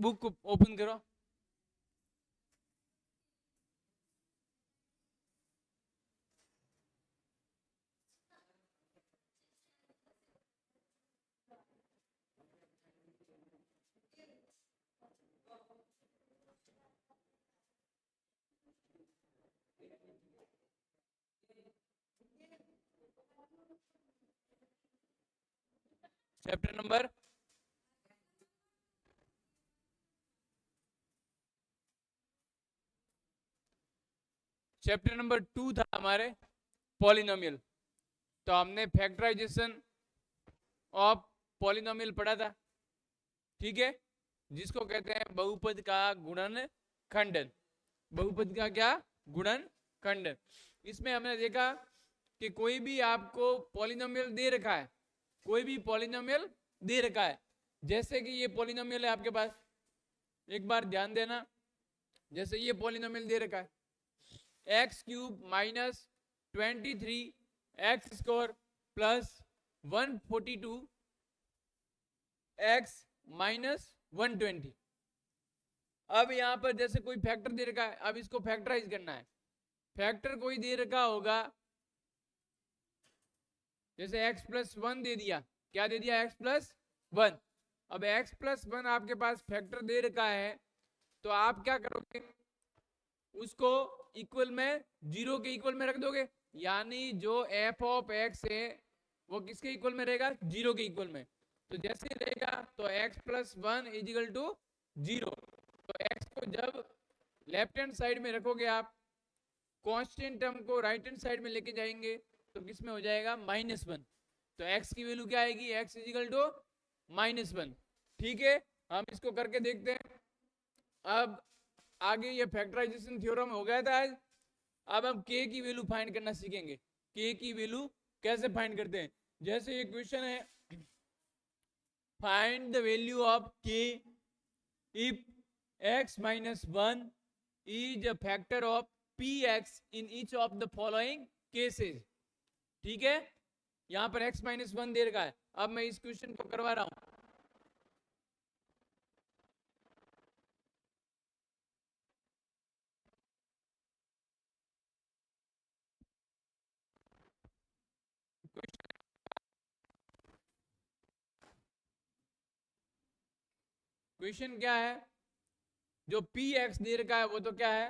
Book open करो। Chapter number chapter number 2 था हमारे पॉलिनोमियल। तो हमने फैक्टराइजेशन ऑफ पॉलिनोमियल पढ़ा था, ठीक है, जिसको कहते हैं बहुपद का गुणन खंडन। बहुपद का क्या? गुणन खंडन। इसमें हमने देखा कि कोई भी आपको पॉलिनोमियल दे रखा है, कोई भी पॉलिनोमियल दे रखा है, जैसे कि ये पॉलिनोमियल है आपके पास, एक बार ध्यान देना, जैसे ये पॉलिनोमियल दे रखा है x cube minus 23 x square plus 142 x minus 120। अब यहां पर जैसे कोई फैक्टर दे रखा है, अब इसको फैक्टराइज करना है। फैक्टर कोई दे रखा होगा, जैसे x प्लस 1 दे दिया, क्या दे दिया? x plus 1। अब x प्लस 1 आपके पास फैक्टर दे रखा है, तो आप क्या करोगे? उसको इक्वल में, जीरो के इक्वल में रख दोगे, यानी जो f ऑफ x है वो किसके इक्वल में रहेगा? जीरो के इक्वल में। तो जैसे रहेगा तो x plus 1 is equal to zero. तो x को जब लेफ्ट हैंड साइड में रखोगे आप, कांस्टेंट टर्म को राइट हैंड साइड में लेके जाएंगे, तो किस में हो जाएगा? -1। तो x की वैल्यू क्या आएगी? x is equal to -1। ठीक है, हम इसको करके देखते हैं। अब आगे ये फैक्टराइजेशन थ्योरम हो गया था आज। अब हम k की वैल्यू फाइंड करना सीखेंगे। k की वैल्यू कैसे फाइंड करते हैं? जैसे ये क्वेश्चन है, find the value of k if x minus 1 is a factor of px in each of the following cases। ठीक है, यहां पर x minus 1 दे रखा है। अब मैं इस क्वेश्चन को करवा रहा हूं। क्वेश्चन क्या है? जो px दे रखा है वो तो क्या है?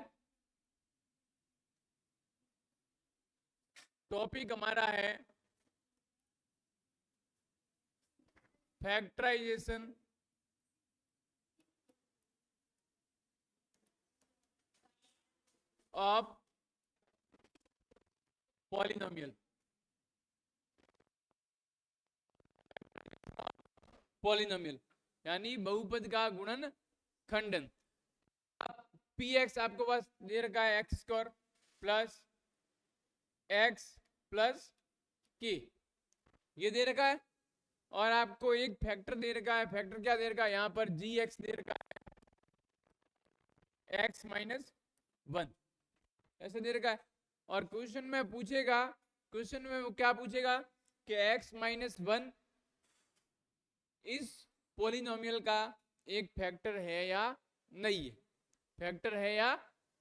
टॉपिक हमारा है फैक्टराइजेशन ऑफ पॉलिनोमियल। पॉलिनोमियल यानी बहुपद का गुणन खंडन। px आपको पास दे रखा है x square plus x plus के, ये दे रखा है, और आपको एक फैक्टर दे रखा है। फैक्टर क्या दे रखा है? यहां पर जी एक्स दे रखा है, एक्स माइनस 1 ऐसे दे रखा है। और क्वेश्चन में पूछेगा, क्वेश्चन में वो क्या पूछेगा कि x माइनस 1 इस पोलिनोमियल का एक फैक्टर है या नहीं है, फैक्टर है या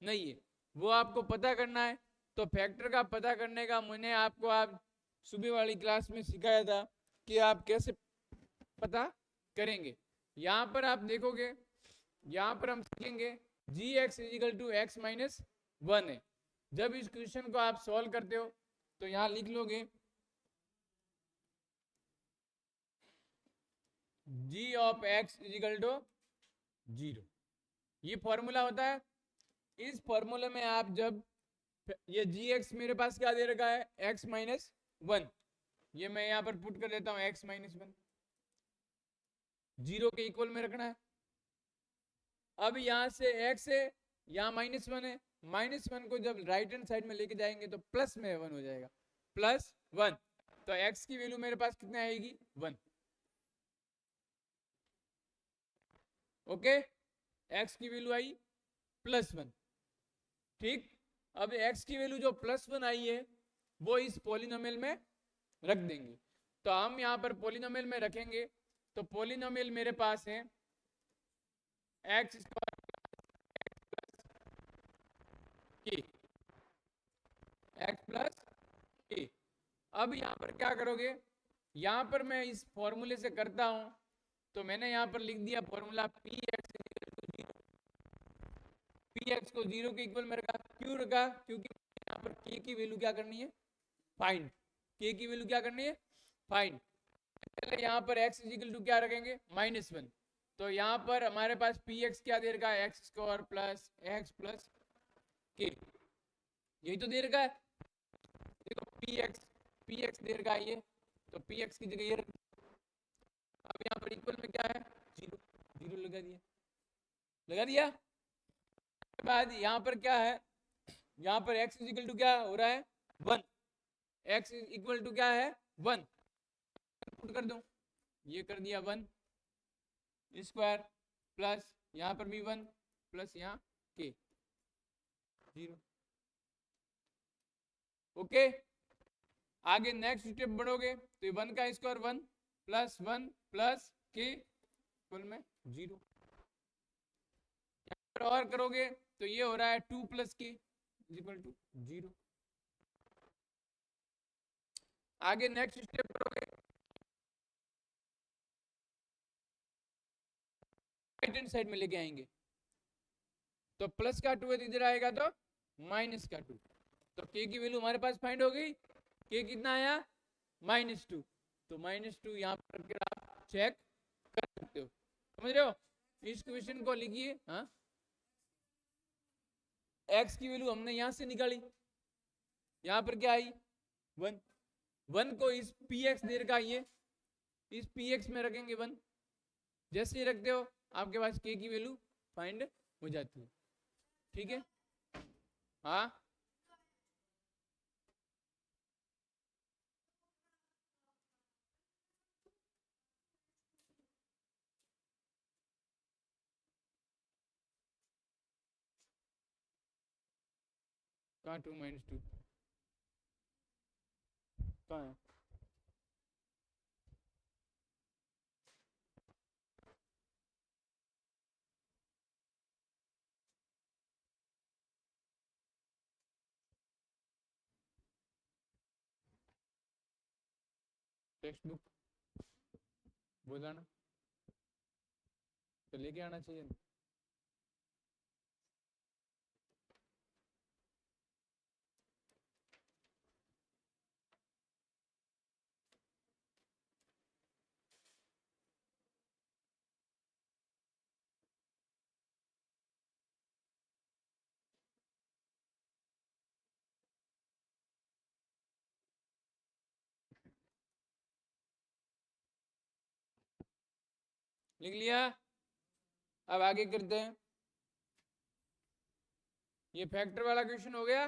नहीं है, वो आपको पता करना है। तो फैक्टर का पता करने का मैंने आपको आप सुबह वाली क्लास में सिखाया था कि आप कैसे पता करेंगे। यहां पर आप देखोगे, यहां पर हम सीखेंगे g x equal to x minus 1 है। जब इस क्वेश्चन को आप सॉल्व करते हो तो यहां लिख लोगे g of x is equal to 0। ये फॉर्मूला होता है। इस फॉर्मूले में आप जब ये जी एक्स मेरे पास क्या दे रखा है? x माइनस 1, ये मैं यहां पर पुट कर देता हूं x माइनस 1, जीरो के इक्वल में रखना है। अब यहां से x है, यहां -1 है, -1 को जब राइट हैंड साइड में लेके जाएंगे तो प्लस में 1 हो जाएगा, +1। तो x की वैल्यू मेरे पास कितना आएगी? 1। ओके, x की वैल्यू आई +1। ठीक, अब x की वैल्यू जो +1 आई है वो इस पॉलिनोमियल में रख देंगे। तो हम यहाँ पर पॉलिनोमियल में रखेंगे, तो पॉलिनोमियल मेरे पास है एक्स स्क्वायर के, एक्स प्लस के। अब यहाँ पर क्या करोगे, यहाँ पर मैं इस फॉर्मूले से करता हूं, तो मैंने यहाँ पर लिख दिया फॉर्मूला पी एक्स को जीरो के इक्वल में रखा। क्यों रखा, क्योंकि यहाँ पर के की वैल्यू क्या करनी है, फाइंड। के की वैल्यू क्या करनी है, फाइंड। पहले यहाँ पर x इक्वल टू क्या रखेंगे, -1। तो यहाँ पर हमारे पास पी एक्स क्या दे रखा है, x square plus x plus के, यही तो दे रखा है। देखो पी एक्स दे रखा है ये, तो पी एक्स की जगह ये रख। अब यहाँ पर इक्वल में क्या है, जीरो, जीरो लगा दिया, लगा दिया। के बाद यहाँ पर क्या है, यहाँ पर x इक्वल टू क्या हो रहा है, 1। x इक्वल टू क्या है, 1। पुट कर दूं, ये कर दिया 1 स्क्वायर प्लस यहाँ पर भी 1 प्लस यहाँ के, 0। ओके, आगे नेक्स्ट स्टेप बढ़ोगे तो ये 1 का स्क्वायर 1 प्लस के इक्वल में 0। और करोगे तो ये हो रहा है 2 प्लस के इक्वल टू 0। आगे नेक्स्ट स्टेप करोगे, राइट हैंड साइड में लेके आएंगे, तो प्लस का 2 इधर आएगा तो माइनस का 2। तो के की वैल्यू हमारे पास फाइंड हो गई, के कितना आया, -2। तो -2 यहाँ पर आप चेक कर सकते हो, समझ रहे हो। इस क्वेश्चन को लिखिए। हाँ, x की वैल्यू हमने यहां से निकाली, यहां पर क्या आई, 1। 1 को इस px दे रखा, ये इस px में रखेंगे 1। जैसे ही रखते हो आपके पास k की वैल्यू फाइंड हो जाती है, ठीक है। हाँ, कहाँ 2 - 2 कहाँ है, टेक्स्ट बुक बोला ना, तो लेके आना चाहिए। लिख लिया, अब आगे करते हैं। ये फैक्टर वाला क्वेश्चन हो गया,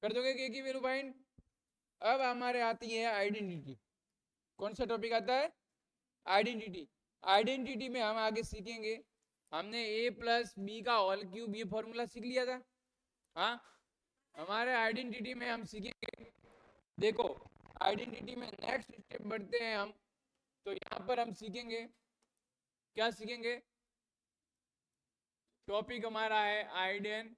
कर दोगे के की वैल्यू फाइंड। अब हमारे आती है आइडेंटिटी। कौन सा टॉपिक आता है, आइडेंटिटी। आइडेंटिटी में हम आगे सीखेंगे, हमने a प्लस बी का होल क्यूब ये फॉर्मूला सीख लिया था। हाँ, हमारे आइडेंटिटी में हम सीखेंगे, देखो आइडेंटिटी में नेक्स्ट स्टेप बढ़ते हैं हम, तो यहाँ पर हम सीखेंगे, क्या सीखेंगे, टॉपिक हमारा है आइडेन,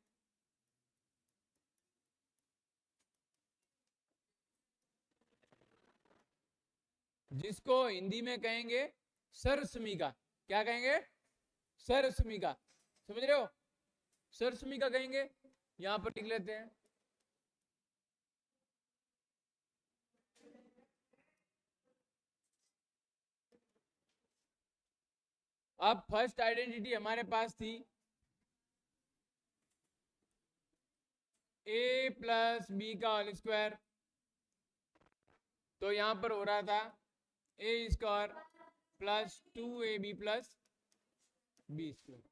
जिसको हिंदी में कहेंगे सरसमिका। क्या कहेंगे, सरसमिका, समझ रहे हो, सरसमिका कहेंगे। यहां पर लिख लेते हैं, अब फर्स्ट आइडेंटिटी हमारे पास थी a प्लस बी का होल स्क्वायर, तो यहां पर हो रहा था a square plus 2ab plus B square.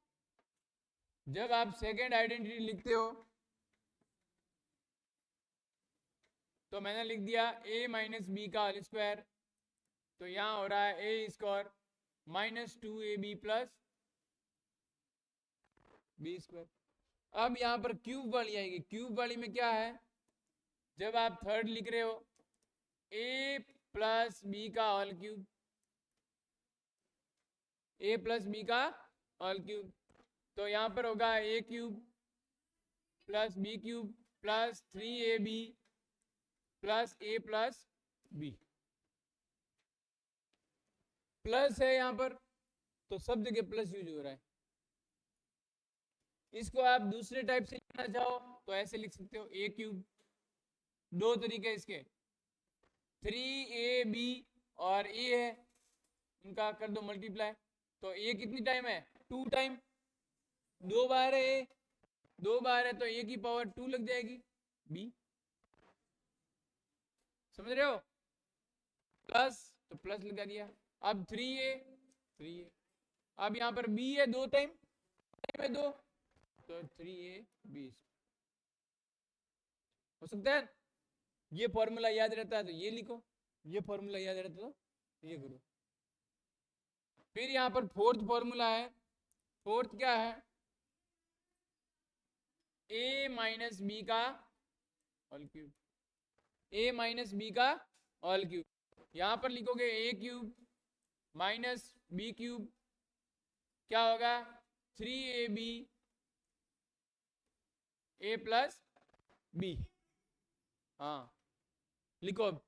जब आप सेकेंड आइडेंटिटी लिखते हो तो मैंने लिख दिया a माइनस बी का होल स्क्वायर, तो यहां हो रहा है a square -2ab plus B square. अब यहां पर क्यूब वाली आएगी, क्यूब वाली में क्या है, जब आप थर्ड लिख रहे हो a प्लस बी का whole cube, a plus B का ऑल क्यूब। तो यहाँ पर होगा a cube plus B cube plus 3ab plus a plus b. Plus है यहाँ पर तो सब जगह प्लस यूज हो रहा है। इसको आप दूसरे टाइप से लिखना चाहो तो ऐसे लिख सकते हो ए क्यूब, दो तरीके इसके, 3ab और ए है, इनका कर दो मल्टीप्लाई। तो ए कितनी टाइम है? 2 टाइम, 2 बार है ए, 2 बार है तो ए की पावर 2 लग जाएगी बी। समझ रहे हो? प्लस तो प्लस लगा दिया। अब 3a, अब यहाँ पर b है 2 टाइम है 2, तो 3ab हो सकता है। ये फॉर्मूला याद रहता है तो ये लिखो, ये फॉर्मूला याद रहता है तो ये करो। फिर यहाँ पर फोर्थ फॉर्मूला है। फोर्थ क्या है? a माइनस बी का all cube, a minus B का ऑल क्यूब। यहाँ पर लिखोगे a cube minus B cube, क्या होगा? 3ab a plus B. हाँ लिखो अब।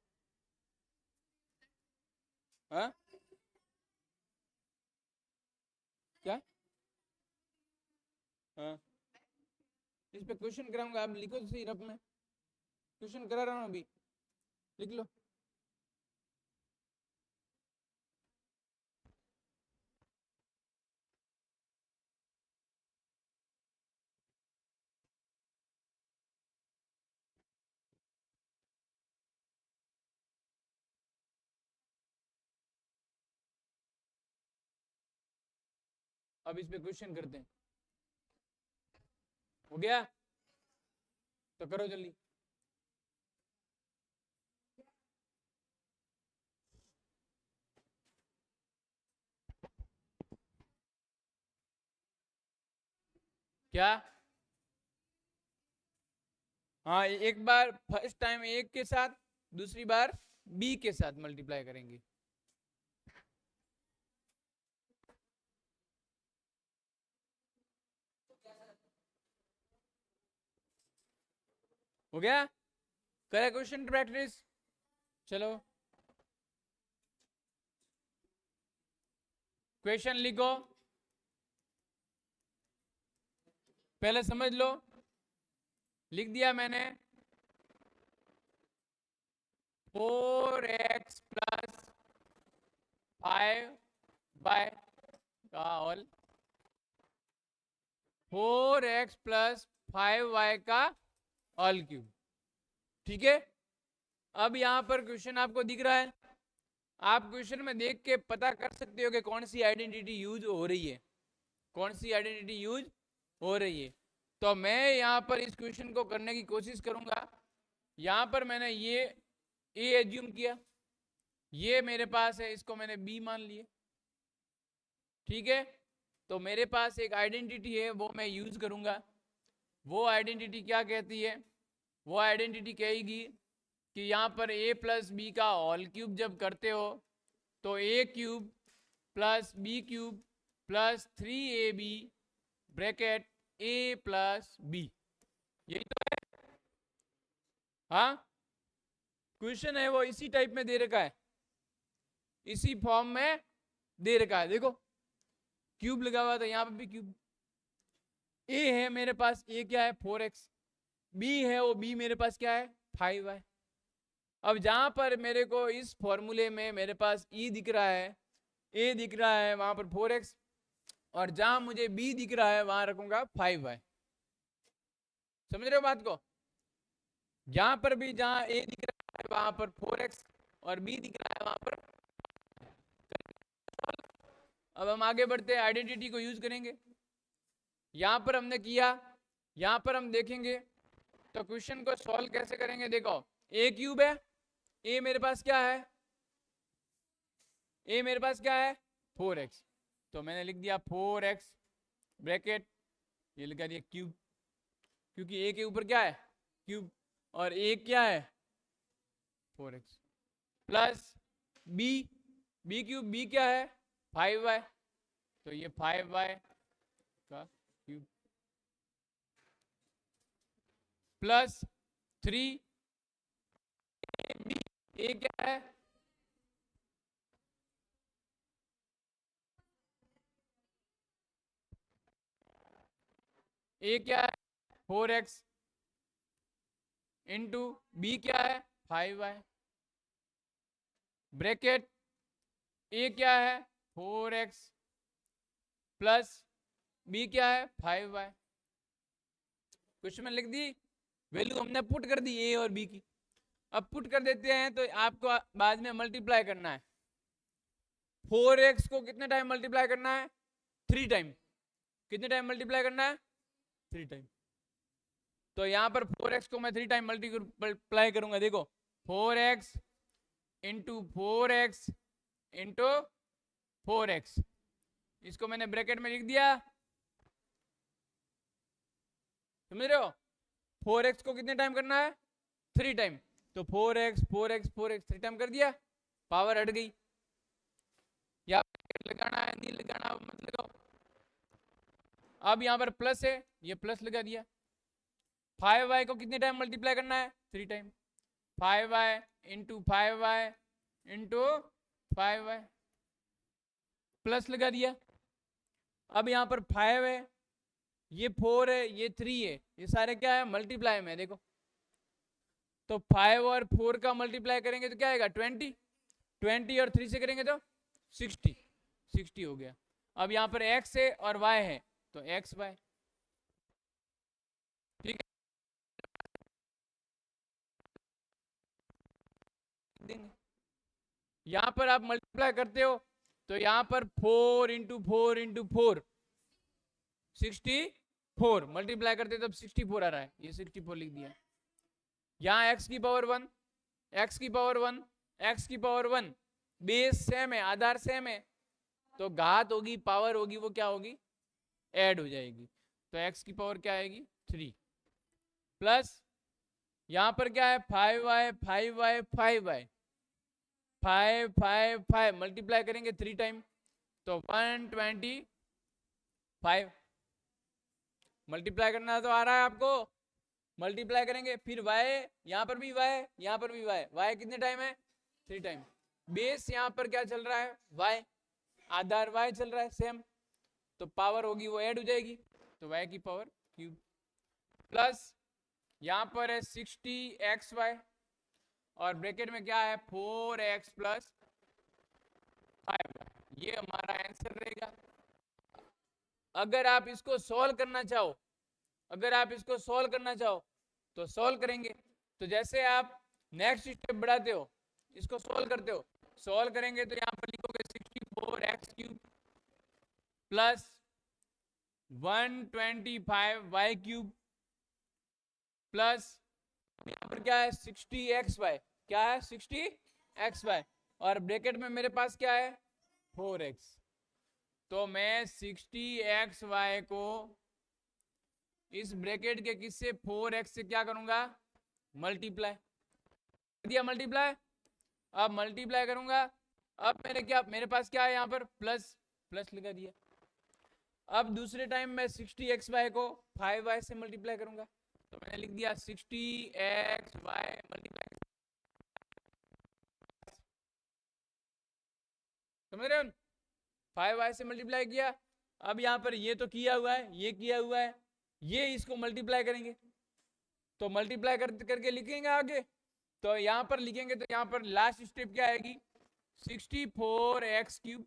हाँ क्या? हाँ इस पे क्वेश्चन कराऊंगा, आप लिखो तो सही रफ में। क्वेश्चन करा रहा हूँ अभी, लिख लो। अब इस पे क्वेश्चन करते हैं। हो गया तो करो जल्दी। क्या? हाँ एक बार फर्स्ट टाइम ए के साथ, दूसरी बार बी के साथ मल्टीप्लाई करेंगे। हो गया? करे क्वेश्चन प्रैक्टिस। चलो क्वेश्चन लिखो, पहले समझ लो। लिख दिया मैंने, 4x प्लस 5y का ऑल, 4x प्लस 5y का ऑल क्यूब। ठीक है? अब यहां पर क्वेश्चन आपको दिख रहा है, आप क्वेश्चन में देख के पता कर सकते हो कि कौन सी आइडेंटिटी यूज हो रही है, कौन सी आइडेंटिटी यूज हो रही है। तो मैं यहाँ पर इस क्वेश्चन को करने की कोशिश करूंगा। यहाँ पर मैंने ये ए एज्यूम किया, ये मेरे पास है, इसको मैंने बी मान लिया। ठीक है? तो मेरे पास एक आइडेंटिटी है, वो मैं यूज करूंगा। वो आइडेंटिटी क्या कहती है? वो आइडेंटिटी कहेगी कि यहाँ पर a प्लस बी का होल क्यूब जब करते हो तो a cube plus B cube plus 3ab bracket a plus B, यही तो है। हाँ क्वेश्चन है वो इसी टाइप में दे रखा है, इसी फॉर्म में दे रखा है। देखो क्यूब लगा हुआ था, यहाँ पर भी क्यूब। a है मेरे पास, a क्या है? 4x। b है वो b मेरे पास क्या है? 5y। अब जहां पर मेरे को इस फॉर्मूले में मेरे पास e दिख रहा है, a दिख रहा है, वहां पर 4x, और जहां मुझे b दिख रहा है वहां रखूंगा 5y। समझ रहे हो बात को? जहां पर भी जहां a दिख रहा है वहां पर 4x और b दिख रहा है वहां पर। अब हम आगे बढ़ते हैं, आइडेंटिटी को यूज करेंगे। यहां पर हमने किया, यहां पर हम देखेंगे तो क्वेश्चन को सॉल्व कैसे करेंगे। देखो a क्यूब है, a मेरे पास क्या है? a मेरे पास क्या है? 4x। तो मैंने लिख दिया 4x ब्रैकेट, ये लिखा दिया क्यूब, क्योंकि a के ऊपर क्या है? क्यूब, और a क्या है? 4x plus b, b cube, b क्या है? 5y, तो ये 5y का क्यूब प्लस 3 ए क्या है, ए क्या है 4x इंटू बी क्या है 5y, ब्रैकेट ए क्या है 4x प्लस बी क्या है 5y। क्वेश्चन में लिख दी, वैल्यू हमने पुट कर दी ए और बी की। अब पुट कर देते हैं तो आपको बाद में मल्टीप्लाई करना है। 4x को कितने टाइम मल्टीप्लाई करना है 3 टाइम। कितने टाइम मल्टीप्लाई करना है 3 टाइम। तो यहाँ पर 4x को मैं 3 टाइम मल्टीप्लाई करूंगा। देखो 4x into 4x into 4x, इसको मैंने ब्रैकेट में लिख दिया, समझ रहे हो। 4x को कितने टाइम करना है 3 टाइम। तो 4x 4x 4x 3 टाइम कर दिया, पावर हट गई। या लगाना है नहीं लगाना मत लगाओ। अब यहाँ पर प्लस है, ये प्लस लगा दिया। 5y को कितने टाइम मल्टीप्लाई करना है 3 time. 5y into 5y into 5y, plus लगा दिया। अब यहाँ पर 5 है, ये 4 है, ये 3 है, ये सारे क्या है मल्टीप्लाई में। देखो तो 5 और 4 का मल्टीप्लाई करेंगे तो क्या आएगा 20, 20 और 3 से करेंगे तो 60, 60 हो गया। अब यहाँ पर x है और y है तो x y, ठीक है। यहाँ पर आप मल्टीप्लाई करते हो तो यहाँ पर 4 इंटू 4 इंटू 4 64, मल्टीप्लाई करते तब 64 आ रहा है, ये 64 लिख दिया। यहाँ x की पावर 1, x की पावर 1, x की पावर 1, बेस सेम है, आधार सेम है, तो घात होगी पावर होगी वो क्या होगी ऐड हो जाएगी। तो x की पावर क्या आएगी 3 प्लस यहाँ पर क्या है 5y 5y 5y 5 5 5 मल्टीप्लाई करेंगे 3 टाइम तो 125, मल्टीप्लाई करना तो आ रहा है आपको, मल्टीप्लाई करेंगे। फिर y, यहाँ पर भी y, यहाँ पर भी y, y कितने टाइम है 3 टाइम। बेस यहाँ पर क्या चल रहा है y, आधार y चल रहा है सेम, तो पावर होगी वो ऐड हो जाएगी, तो y की पावर क्यूब प्लस यहाँ पर है 60xy और ब्रैकेट में क्या है 4x प्लस 5y, ये हमारा आंसर रहेगा। अगर आप इसको सॉल्व करना चाहो, अगर आप इसको सॉल्व करना चाहो तो सॉल्व करेंगे। तो जैसे आप नेक्स्ट स्टेप बढ़ाते हो, इसको सॉल्व करते हो, सॉल्व करेंगे तो यहाँ पर लिखोगे 64x cube plus 125y cube plus यहाँ पर क्या है 60xy, क्या है 60xy और ब्रैकेट में मेरे पास क्या है 4x। तो मैं 60xy को इस ब्रैकेट के किससे 4x से क्या करूंगा मल्टीप्लाई दिया, मल्टीप्लाई। अब मल्टीप्लाई करूंगा, अब मेरे पास क्या है यहाँ पर प्लस, प्लस लगा दिया। अब दूसरे टाइम मैं 60xy को 5y से मल्टीप्लाई करूंगा, तो मैंने लिख दिया 60xy मल्टीप्लाई, समझ रहे हो 5y से मल्टीप्लाई किया। अब यहाँ पर ये तो किया हुआ है, ये किया हुआ है, ये इसको मल्टीप्लाई करेंगे तो मल्टीप्लाई करके लिखेंगे आगे। तो यहाँ पर लिखेंगे तो यहाँ पर लास्ट स्टेप क्या आएगी 64x cube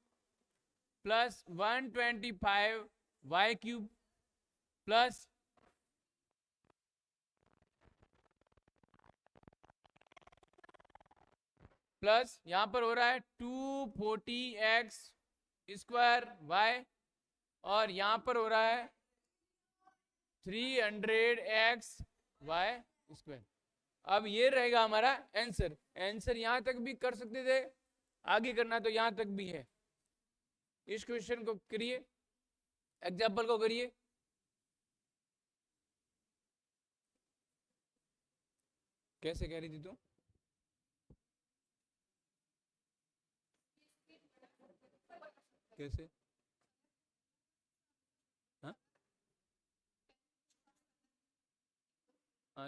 plus 125y cube plus plus यहाँ पर हो रहा है 240x स्क्वायर y और यहाँ पर हो रहा है 300x y स्क्वायर। अब ये रहेगा हमारा आंसर। आंसर यहाँ तक भी कर सकते थे, आगे करना तो यहाँ तक भी है। इस क्वेश्चन को करिए, एग्जाम्पल को करिए। कैसे कह रही थी तू? कैसे? हाँ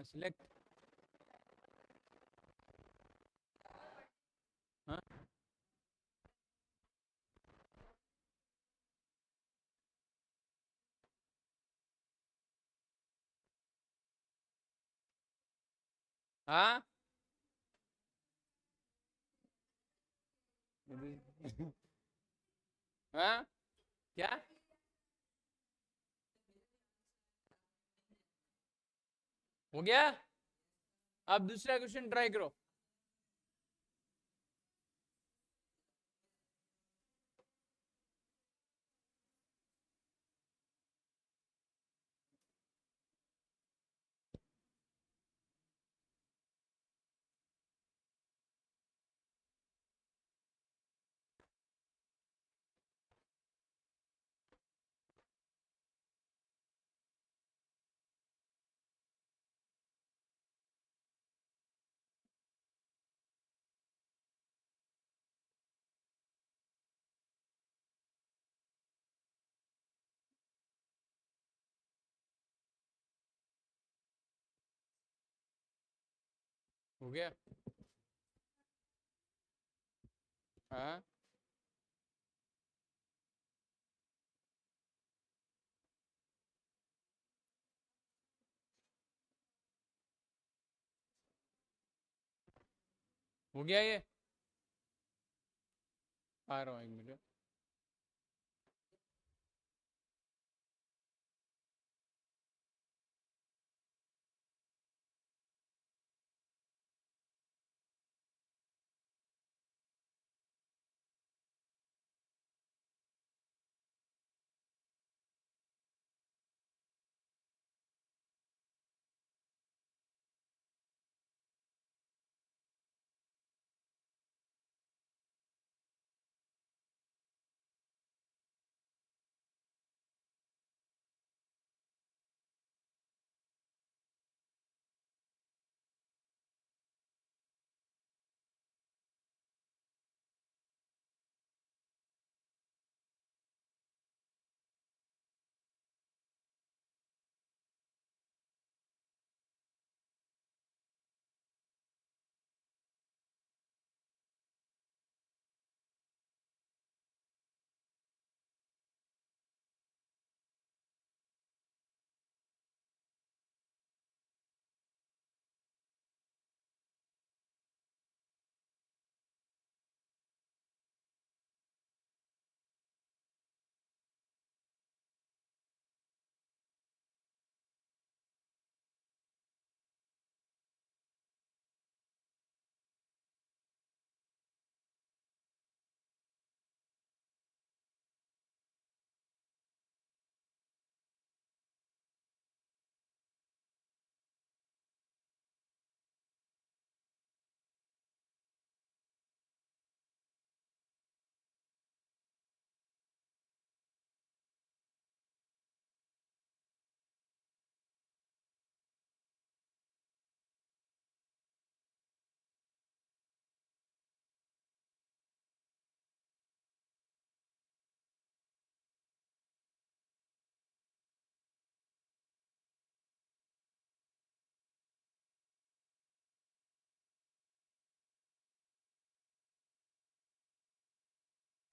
सिलेक्ट। हाँ हाँ। हाँ क्या? हो गया? अब दूसरा क्वेश्चन ट्राई करो। हो गया? हाँ हो गया ये। आ रहा हूँ, एक मिनट।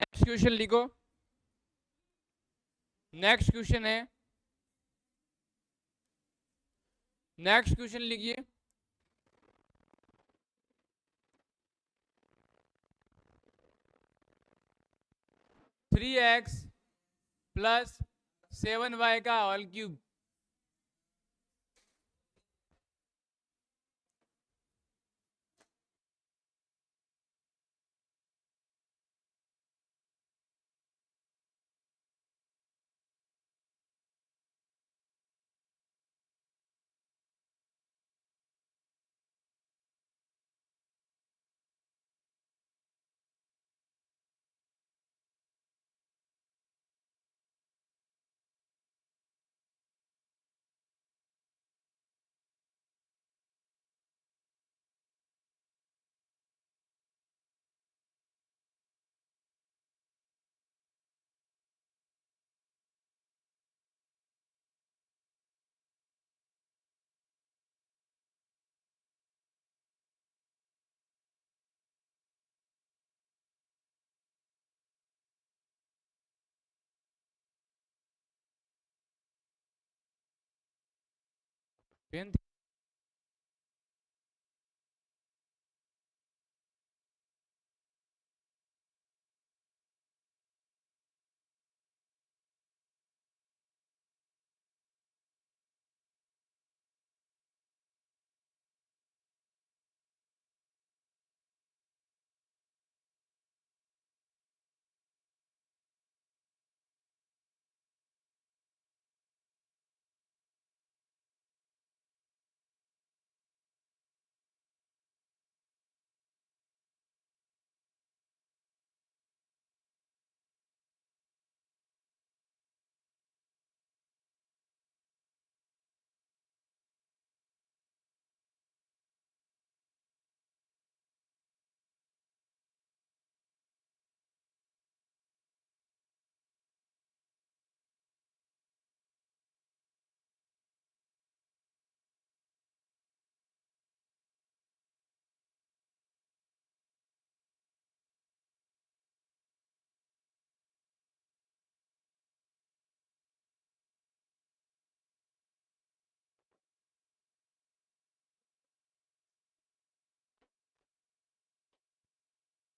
नेक्स्ट क्वेश्चन लिखो। नेक्स्ट क्वेश्चन है, नेक्स्ट क्वेश्चन लिखिए। 3x प्लस 7y का होल क्यूब। पेन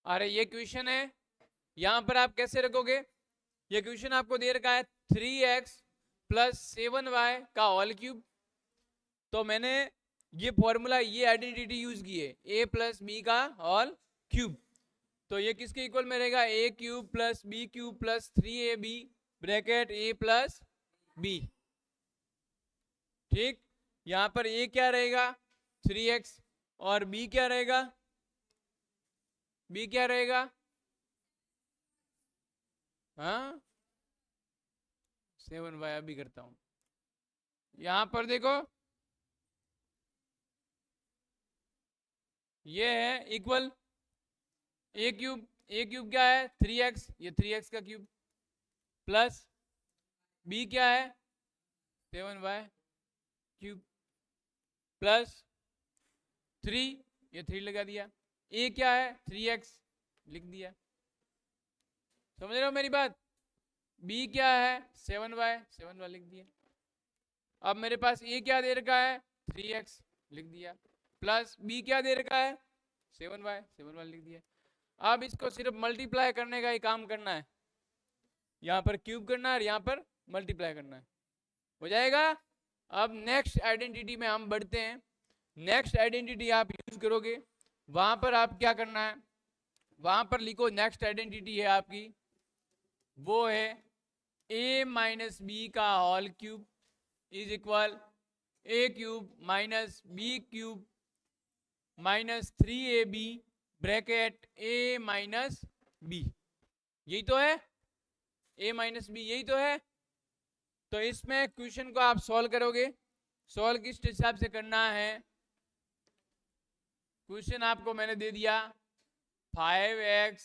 अरे ये क्वेश्चन है, यहां पर आप कैसे रखोगे? ये क्वेश्चन आपको दे रखा है 3x प्लस 7y का होल क्यूब। तो मैंने ये फॉर्मूला, ये आइडेंटिटी यूज की है, a प्लस बी का होल क्यूब। तो ये किसके इक्वल में रहेगा? a cube plus B cube plus 3ab bracket a plus B. ठीक, यहां पर a क्या रहेगा? 3x, और b क्या रहेगा? b क्या रहेगा? हाँ, 7y। अभी करता हूं, यहां पर देखो ये है equal a cube, a cube क्या है? 3x, ये 3x का क्यूब, प्लस b क्या है? 7y क्यूब, प्लस 3, ये 3 लगा दिया। a क्या है? 3x लिख दिया। समझ रहे हो मेरी बात? b क्या है? 7y लिख दिया। अब मेरे पास a क्या दे रखा है? 3x लिख दिया, प्लस b क्या दे रखा है? 7y लिख दिया। अब इसको सिर्फ मल्टीप्लाई करने का ही काम करना है, यहाँ पर क्यूब करना है और यहाँ पर मल्टीप्लाई करना है, हो जाएगा। अब नेक्स्ट आइडेंटिटी में हम बढ़ते हैं। नेक्स्ट आइडेंटिटी आप यूज करोगे, वहां पर आप क्या करना है? वहां पर लिखो, नेक्स्ट आइडेंटिटी है आपकी, वो है a माइनस बी का whole cube is equal a cube minus B cube minus 3ab bracket a minus B. यही तो है, a माइनस बी, यही तो है। तो इसमें क्वेश्चन को आप सॉल्व करोगे। सॉल्व किस हिसाब से करना है? क्वेश्चन आपको मैंने दे दिया 5x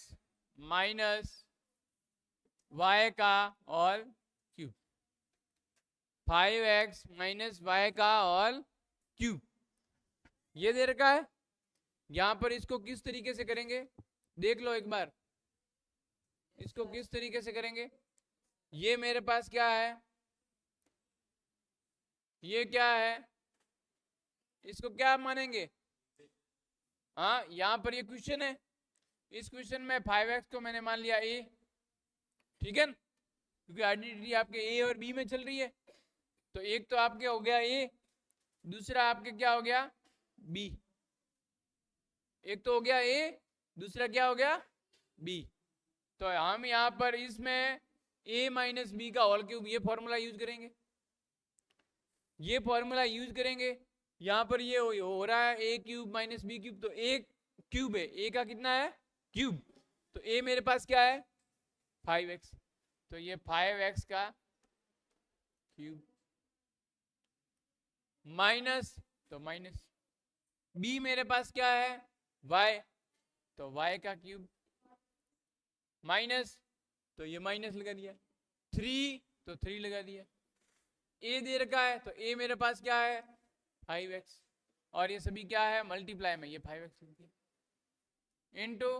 माइनस y का whole cube, 5x minus y का होल क्यूब ये दे रखा है। यहां पर इसको किस तरीके से करेंगे देख लो एक बार, इसको किस तरीके से करेंगे। ये मेरे पास क्या है? ये क्या है? इसको क्या मानेंगे? हाँ, यहां पर ये क्वेश्चन है, इस क्वेश्चन में 5x को मैंने मान लिया a, ठीक है, क्योंकि आइडेंटिटी आपके a और b में चल रही है। तो एक तो आपके हो गया a, दूसरा आपके क्या हो गया? b। एक तो हो गया a, दूसरा क्या हो गया? b। तो हम यहाँ पर इसमें a माइनस बी का होल क्यूब, ये फॉर्मूला यूज करेंगे, ये फॉर्मूला यूज करेंगे। यहाँ पर ये हो रहा है a cube minus B cube, तो a क्यूब है, a का कितना है? क्यूब। तो a मेरे पास क्या है? 5x, तो ये 5x का क्यूब माइनस, तो माइनस b मेरे पास क्या है? y, तो y का क्यूब माइनस, तो ये माइनस लगा दिया, 3 तो 3 लगा दिया। a दे रखा है, तो a मेरे पास क्या है? 5x, और ये सभी क्या है? मल्टीप्लाई में ये 5x लिख दिया, इनटू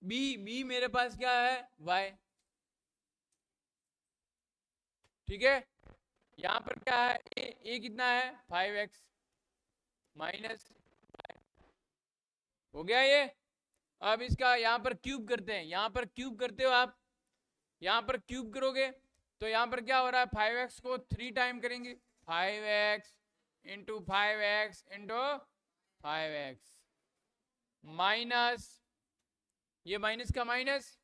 b मेरे पास क्या है? y, ठीक है। यहाँ पर क्या है? a कितना है? 5x, माइनस, हो गया ये। अब इसका यहाँ पर क्यूब करते हैं, यहाँ पर क्यूब करते हो आप, यहाँ पर क्यूब करोगे तो यहाँ पर क्या हो रहा है, 5x को 3 टाइम करेंगे, 5x into 5x into 5x minus, ये माइनस का माइनस,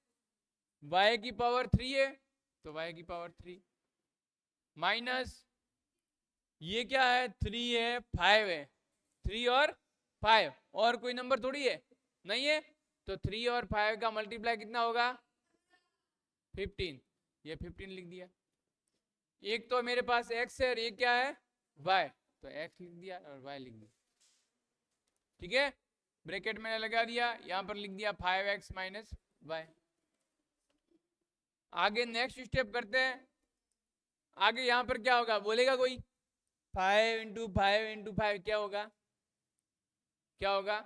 y की पावर 3 है तो y की पावर 3 माइनस, ये क्या है 3 है 5 है, 3 और 5 और कोई नंबर थोड़ी है, नहीं है, तो 3 और 5 का मल्टीप्लाई कितना होगा 15, ये 15 लिख दिया। एक तो मेरे पास x है और ये क्या है y, तो x लिख दिया और y लिख दिया, ठीक है, ब्रैकेट मैंने लगा दिया, यहां पर लिख दिया 5x माइनस वाई। आगे नेक्स्ट स्टेप करते हैं, आगे यहां पर क्या होगा बोलेगा कोई, 5 इंटू 5 इंटू 5 क्या होगा, क्या होगा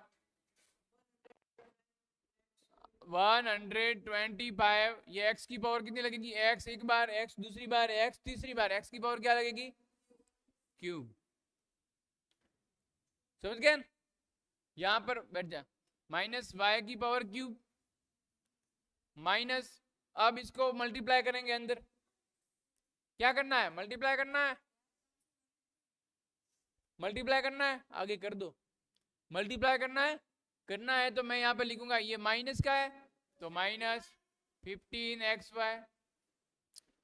125, ये x की पावर कितनी लगेगी, x एक बार, x दूसरी बार, x तीसरी बार, x की पावर क्या लगेगी क्यूब, समझ गए, यहां पर बैठ जा, माइनस वाई की पावर क्यूब माइनस, अब इसको मल्टीप्लाई करेंगे अंदर, क्या करना है मल्टीप्लाई करना है, मल्टीप्लाई करना है, आगे कर दो, मल्टीप्लाई करना है तो मैं यहाँ पे लिखूंगा ये माइनस का है तो माइनस 15xy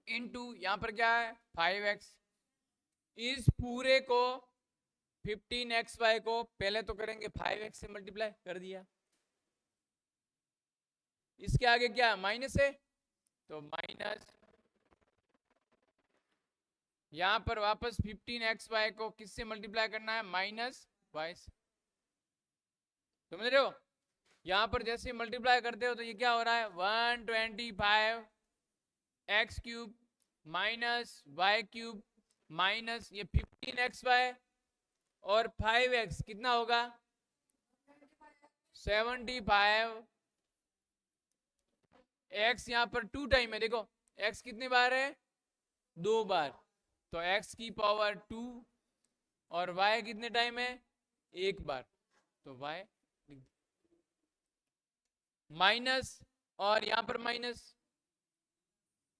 इंटू यहाँ पर क्या है 5x, इस पूरे को 15xy को पहले तो करेंगे 5x से मल्टीप्लाई कर दिया, इसके आगे क्या है माइनस है तो माइनस, यहां पर वापस 15xy को किससे मल्टीप्लाई करना है माइनस वाई से, समझ रहे हो, यहां पर जैसे मल्टीप्लाई करते हो तो ये क्या हो रहा है 125 X cube minus Y cube minus ये 15xy और 5x कितना होगा 75, x यहाँ पर 2 टाइम है, देखो x कितनी बार है 2 बार, तो x की पावर 2 और y कितने टाइम है 1 बार, तो y माइनस, और यहां पर माइनस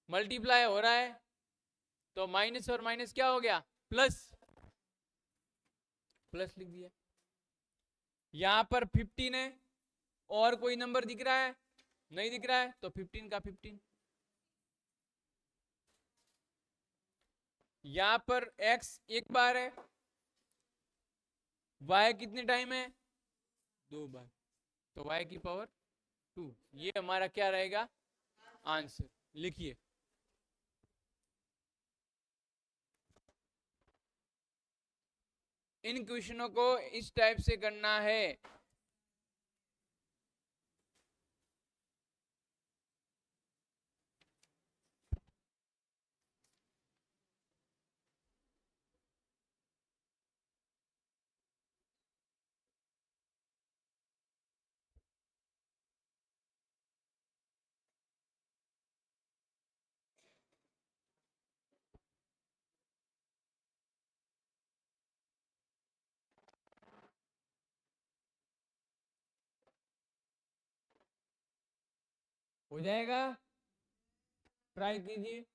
मल्टीप्लाई हो रहा है तो माइनस और माइनस क्या हो गया प्लस, प्लस लिख दिया, यहां पर 15 है और कोई नंबर दिख रहा है नहीं दिख रहा है तो 15 का 15, यहां पर x एक बार है, y कितने टाइम है 2 बार, तो y की पावर 2, ये हमारा क्या रहेगा आंसर, लिखिए इन क्वेश्चनों को इस टाइप से करना है। हो जाएगा, ट्राई कीजिए।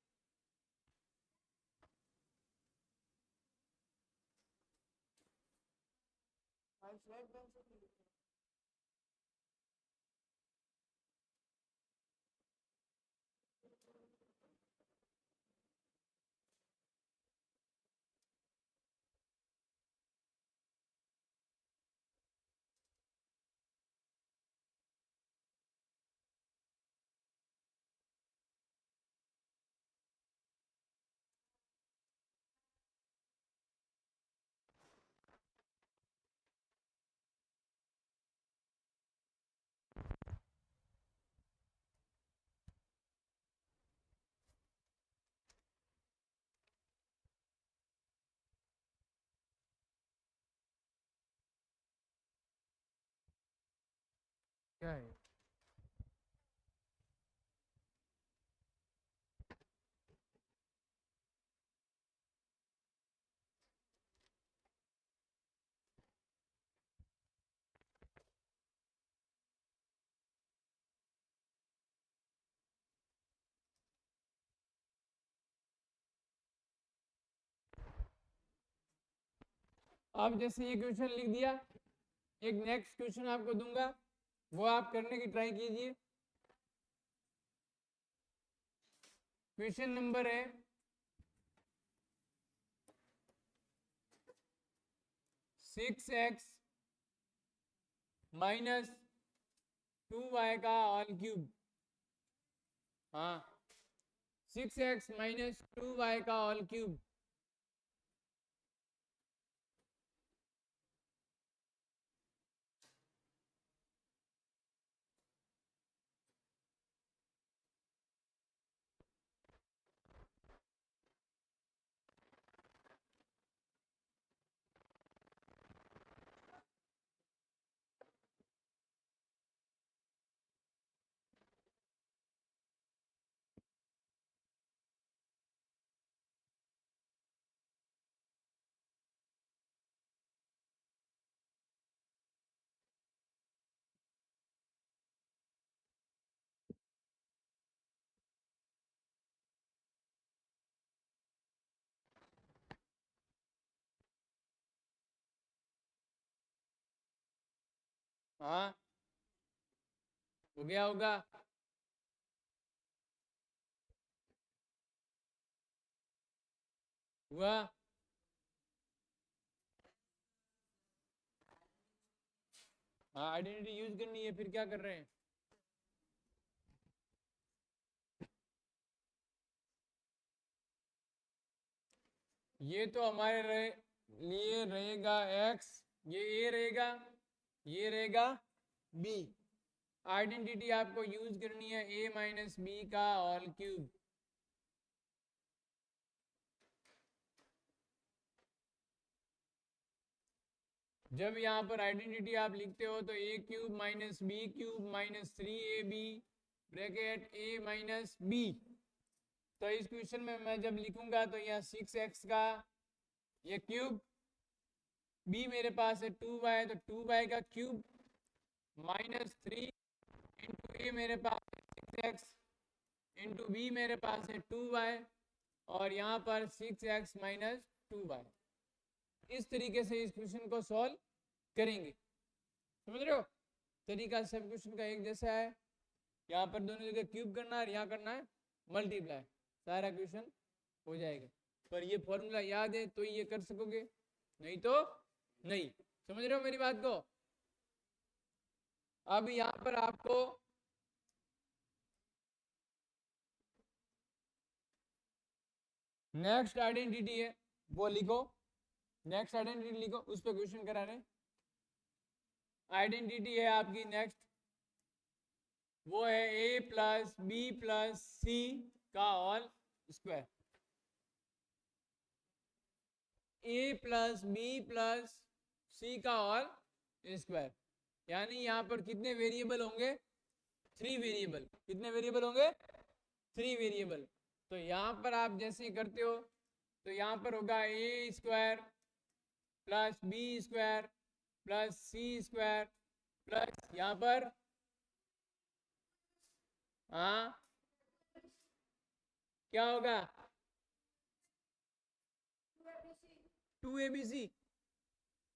क्या है अब जैसे ये क्वेश्चन लिख दिया, एक नेक्स्ट क्वेश्चन आपको दूंगा, वो आप करने की ट्राई कीजिए। क्वेश्चन नंबर है 6x माइनस 2y का ऑल क्यूब। हाँ, 6x माइनस 2y का ऑल क्यूब। हाँ, हो गया होगा। हुआ। हाँ, आइडेंटिटी यूज करनी है, फिर क्या कर रहे हैं? ये तो हमारे लिए रहेगा x, ये a रहेगा, ये रहेगा b। आइडेंटिटी आपको यूज करनी है a माइनस बी का ऑल क्यूब। जब यहाँ पर आइडेंटिटी आप लिखते हो तो a cube minus B cube minus 3ab bracket a minus B. तो इस क्वेश्चन में मैं जब लिखूंगा तो यहाँ 6x का ये क्यूब, b मेरे पास है 2y, तो 2y का क्यूब माइनस 3 इंटू ए मेरे पास है 6x इंटू बी मेरे पास है 2y, और यहाँ पर 6x माइनस 2y। इस तरीके से इस क्वेश्चन को सॉल्व करेंगे। समझ रहे हो? तरीका सब क्वेश्चन का एक जैसा है। यहाँ पर दोनों जगह क्यूब करना है और यहाँ करना है मल्टीप्लाई, सारा क्वेश्चन हो जाएगा। पर ये फॉर्मूला याद है तो ये कर सकोगे, नहीं तो नहीं। समझ रहे हो मेरी बात को? अब यहाँ पर आपको नेक्स्ट आइडेंटिटी है वो लिखो, नेक्स्ट आइडेंटिटी लिखो, उस पर क्वेश्चन करा रहे हैं। आइडेंटिटी है आपकी नेक्स्ट, वो है a plus b plus c का all square. a plus b plus c का ऑल स्क्वायर, यानी यहाँ पर कितने वेरिएबल होंगे? 3 वेरिएबल। कितने वेरिएबल होंगे? 3 वेरिएबल। तो यहाँ पर आप जैसे करते हो तो यहाँ पर होगा a square plus B square plus C square plus यहाँ पर, हाँ क्या होगा? 2abc।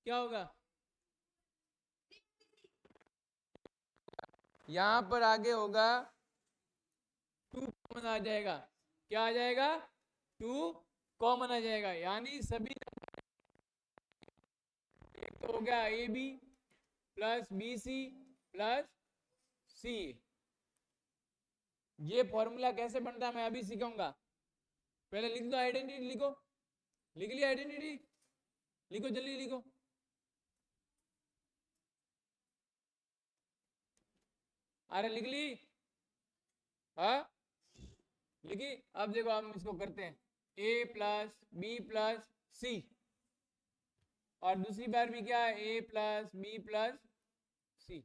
क्या होगा? यहाँ पर आगे होगा 2 कॉमन आ जाएगा। क्या आ जाएगा? 2 कॉमन आ जाएगा, यानी सभी एक तो हो गया a b plus b c plus c. ये फॉर्मूला कैसे बनता है मैं अभी सिखाऊंगा। पहले लिख दो आइडेंटिटी, लिखो। लिख लिया आइडेंटिटी? लिखो जल्दी लिखो। अरे लिख ली? हाँ लिखी। अब देखो हम इसको करते हैं a प्लस बी प्लस सी, और दूसरी बार भी क्या है? a प्लस बी प्लस सी।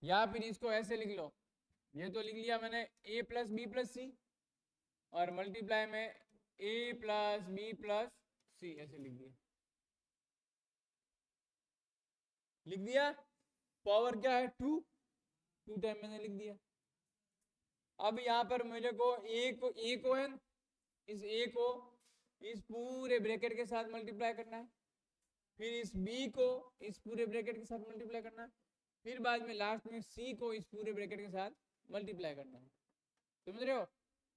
या फिर इसको ऐसे लिख लो, ये तो लिख लिया मैंने a प्लस बी प्लस सी, और मल्टीप्लाई में a प्लस बी प्लस सी, ऐसे लिख दिया। लिख दिया। पावर क्या है? 2 टाइम मैंने लिख दिया। अब यहाँ पर मेरे को a को n इस ए को इस पूरे ब्रैकेट के साथ मल्टीप्लाई करना है, फिर इस बी को इस पूरे ब्रैकेट के साथ मल्टीप्लाई करना है, फिर बाद में लास्ट में सी को इस पूरे ब्रैकेट के साथ मल्टीप्लाई करना है। समझ रहे हो?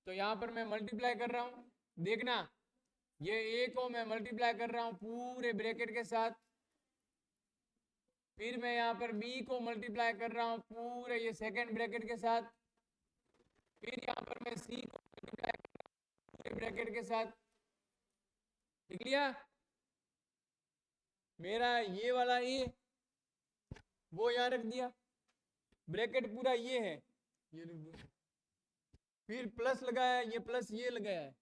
तो यहाँ पर मैं मल्टीप्लाई कर रहा हूँ, देखना ये ए को मैं मल्टीप्लाई कर रहा हूँ पूरे ब्रैकेट के साथ, फिर मैं यहाँ पर बी को मल्टीप्लाई कर रहा हूँ पूरे ये सेकंड ब्रैकेट के साथ, फिर यहाँ पर मैं सी को मल्टीप्लाई कर रहा हूँ पूरे ब्रैकेट के साथ। लिख लिया? मेरा ये वाला ए वो यहाँ रख दिया, ब्रैकेट पूरा ये है, ये लिख दिया, फिर प्लस लगाया, ये प्लस ये लगाया है,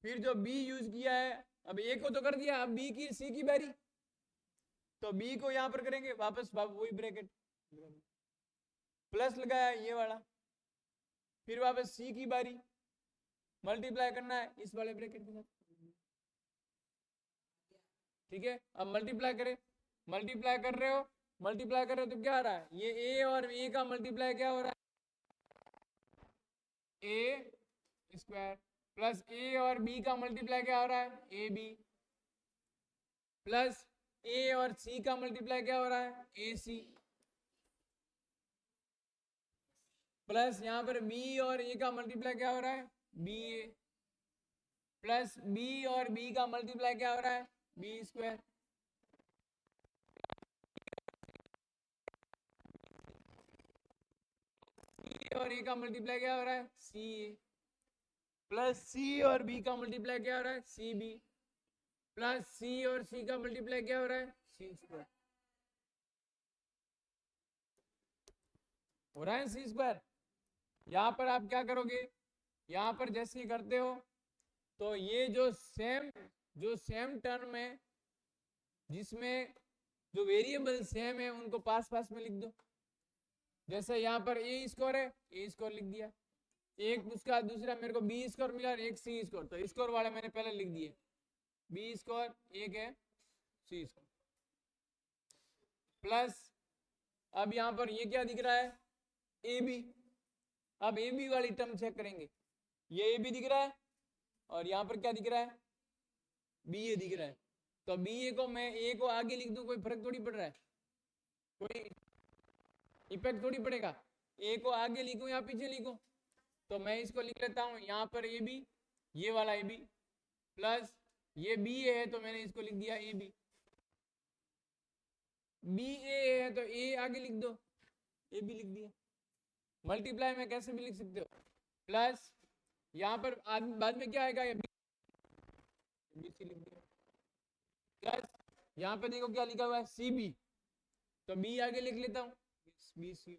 फिर जो बी यूज किया है, अब ए को तो कर दिया, अब बी की सी की बारी, तो बी को यहां पर करेंगे वापस वही ब्रैकेट, प्लस लगाया ये वाला, फिर वापस सी की बारी, मल्टीप्लाई करना है इस वाले ब्रैकेट के साथ। ठीक है, अब मल्टीप्लाई करें, मल्टीप्लाई कर रहे हो, मल्टीप्लाई कर रहे हो तो क्या आ रहा है, ये ए और ए का मल्टीप्लाई क्या हो रहा है, ए स्क्वायर, प्लस ए और बी का मल्टीप्लाई क्या हो रहा है, ए बी, प्लस ए और सी का मल्टीप्लाई क्या हो रहा है, ए सी, प्लस यहाँ पर बी और ए का मल्टीप्लाई क्या हो रहा है, बी ए, प्लस बी और बी का मल्टीप्लाई क्या हो रहा है, बी स्क्वायर, और ए का मल्टीप्लाई क्या हो रहा है, सी ए, प्लस सी और बी का मल्टीप्लाई क्या हो रहा है, सी बी, प्लस सी और सी का मल्टीप्लाई क्या हो रहा है, सी स्क्वायर, हो रहा है सी स्क्वायर। यहाँ पर आप क्या करोगे, यहाँ पर जैसे ही करते हो तो ये जो सेम टर्म है जिसमें जो वेरिएबल सेम है उनको पास पास में लिख दो। जैसे यहाँ पर ए स्कोर है, ए स्कोर लिख दिया, एक उसका दूसरा मेरे को बी स्कोर मिला और एक सी स्कोर, तो स्कोर वाला मैंने पहले लिख दिए, बी स्कोर एक है, सी स्कोर, प्लस अब यहाँ पर ये क्या दिख रहा है, ए बी, अब ए बी वाली टर्म चेक करेंगे, ये ए बी दिख रहा है और यहाँ पर क्या दिख रहा है, बी ए दिख रहा है, तो बी ए को मैं ए को आगे लिख दूं, कोई फर्क थोड़ी पड़ रहा है, कोई इफेक्ट थोड़ी पड़ेगा, ए को आगे लिखूं या पीछे लिखूं, तो मैं इसको लिख लेता हूं यहाँ पर ए बी, ये वाला ए बी, प्लस ये बी ए है तो मैंने इसको लिख दिया ए बी, बी ए है तो ए आगे लिख दो, ए बी लिख दिया, मल्टीप्लाई में कैसे भी लिख सकते हो, प्लस यहाँ पर बाद में क्या आएगा, ये बी सी लिख दिया, प्लस यहाँ पे देखो क्या लिखा हुआ है, सी बी, तो बी आगे लिख लेता हूँ, बी सी,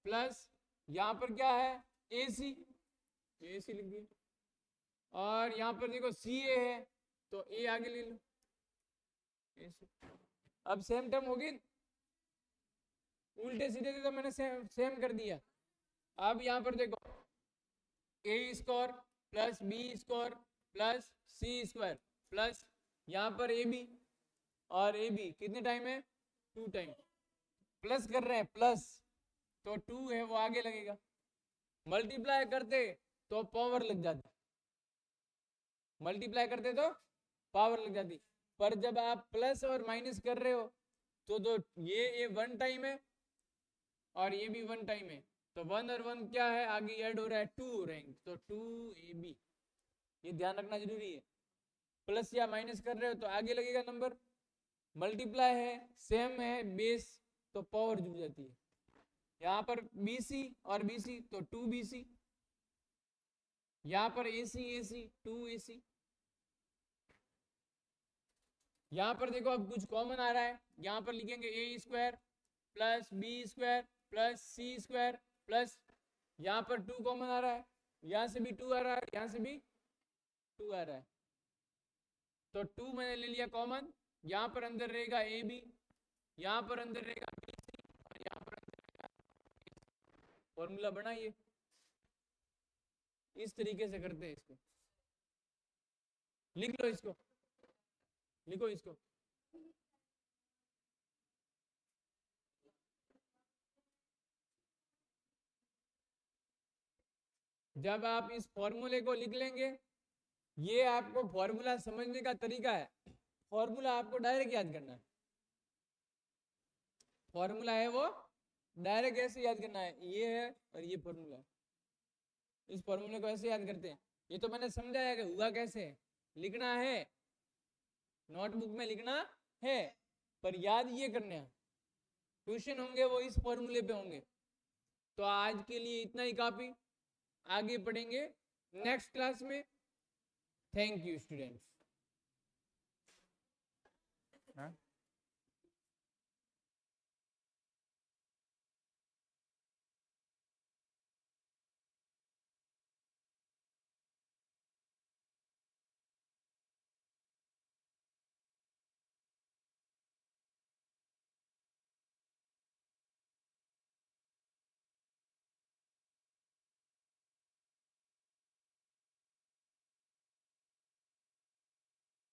प्लस यहाँ पर क्या है, ए सी, ए सी लिख दिया, और यहाँ पर देखो सी ए है तो ए आगे ले लो, ए सी। अब सेम टर्म होगी, उल्टे सीधे थे तो मैंने सेम कर दिया। अब यहाँ पर देखो a square plus B square plus C square plus यहाँ पर ए बी, और ए बी कितने टाइम है, 2 टाइम, प्लस कर रहे हैं प्लस, तो 2 है वो आगे लगेगा, मल्टीप्लाई करते तो पावर लग जाती, मल्टीप्लाई करते तो पावर लग जाती, पर जब आप प्लस और माइनस कर रहे हो तो ये 1 टाइम है और ये भी 1 टाइम है, तो 1 और 1 क्या है, आगे ऐड हो रहा है, 2 हो रहे हैं, तो 2ab, ये ध्यान रखना जरूरी है, प्लस या माइनस कर रहे हो तो आगे लगेगा नंबर, मल्टीप्लाई है सेम है बेस तो पावर जुड़ जाती है, यहाँ पर BC और BC तो 2BC, यहाँ पर AC AC 2AC, यहाँ पर देखो अब कुछ कॉमन आ रहा है, यहाँ पर लिखेंगे a square plus B square plus C square plus यहाँ पर 2 कॉमन आ रहा है, यहाँ से भी 2 आ रहा है, यहाँ से भी 2 आ रहा है, तो 2 मैंने ले लिया कॉमन, यहाँ पर अंदर रहेगा ए बी, यहाँ पर अंदर रहेगा बी सी, और यहाँ पर अंदर रहेगा, फॉर्मूला बनाइए, इस तरीके से करते हैं इसको, लिख लो इसको, लिखो इसको, जब आप इस फॉर्मूले को लिख लेंगे, ये आपको फॉर्मूला समझने का तरीका है। फॉर्मूला आपको डायरेक्ट याद करना है, फॉर्मूला है वो डायरेक्ट ऐसे याद करना है, ये है और ये फॉर्मूला है। इस फॉर्मूले को ऐसे याद करते हैं। ये तो मैंने समझाया कि हुआ कैसे, लिखना है, नोटबुक में लिखना है, पर याद ये करना है। क्वेश्चन होंगे वो इस फॉर्मूले पे होंगे। तो आज के लिए इतना ही काफी, आगे पढ़ेंगे नेक्स्ट क्लास में। Thank you students.